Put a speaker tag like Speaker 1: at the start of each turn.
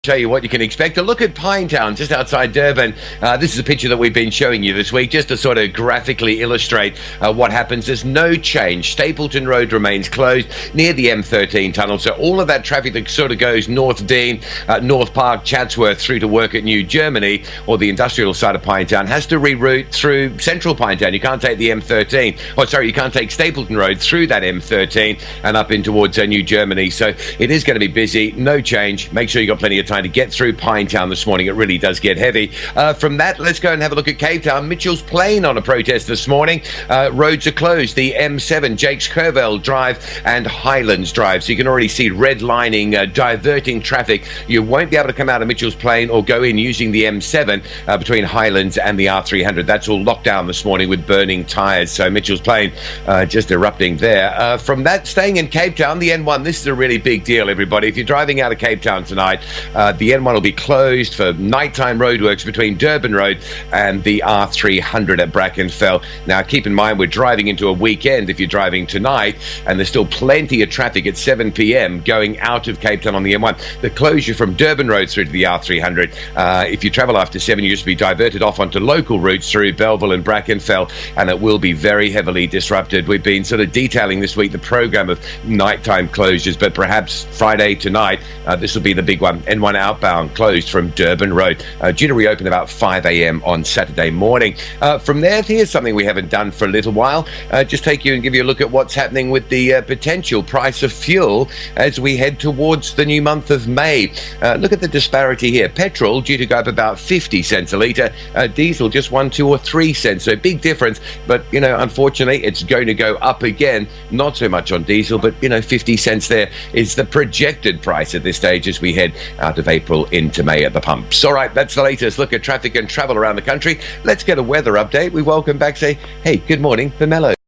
Speaker 1: Show you what you can expect. A look at Pinetown, just outside Durban. This is a picture that we've been showing you this week, just to sort of graphically illustrate what happens. There's no change. Stapleton Road remains closed near the M13 tunnel, so all of that traffic that sort of goes North Dean, North Park, Chatsworth through to work at New Germany or the industrial side of Pinetown has to reroute through central Pinetown. You can't take the M13. Oh, sorry, you can't take Stapleton Road through that M13 and up in towards New Germany. So it is going to be busy. No change. Make sure you got plenty of time to get through Pinetown this morning. It really does get heavy. From that, let's go and have a look at Cape Town. Mitchell's Plain on a protest this morning. Roads are closed. The M7, Jakes Curvell Drive and Highlands Drive. So you can already see redlining, diverting traffic. You won't be able to come out of Mitchell's Plain or go in using the M7 between Highlands and the R300. That's all locked down this morning with burning tyres. So Mitchell's Plain just erupting there. From that, staying in Cape Town, the N1, this is a really big deal, everybody. If you're driving out of Cape Town tonight, the N1 will be closed for nighttime roadworks between Durban Road and the R300 at Brackenfell. Now, keep in mind, we're driving into a weekend if you're driving tonight, and there's still plenty of traffic at 7 p.m. going out of Cape Town on the M1. The closure from Durban Road through to the R300, if you travel after 7, you just be diverted off onto local routes through Belleville and Brackenfell, and it will be very heavily disrupted. We've been sort of detailing this week the program of nighttime closures, but perhaps Friday tonight, this will be the big one. N1 outbound closed from Durban Road, due to reopen about 5 a.m. on Saturday morning. From there, here's something we haven't done for a little while. Just take you and give you a look at what's happening with the potential price of fuel as we head towards the new month of May. Look at the disparity here. Petrol due to go up about 50 cents a litre. Diesel just 1, 2 or 3 cents. So big difference. But, unfortunately, it's going to go up again. Not so much on diesel, but, 50 cents there is the projected price at this stage as we head out of April into May at the pumps. All right, that's the latest look at traffic and travel around the country. Let's get a weather update. We welcome back, say, hey, good morning, Pamela.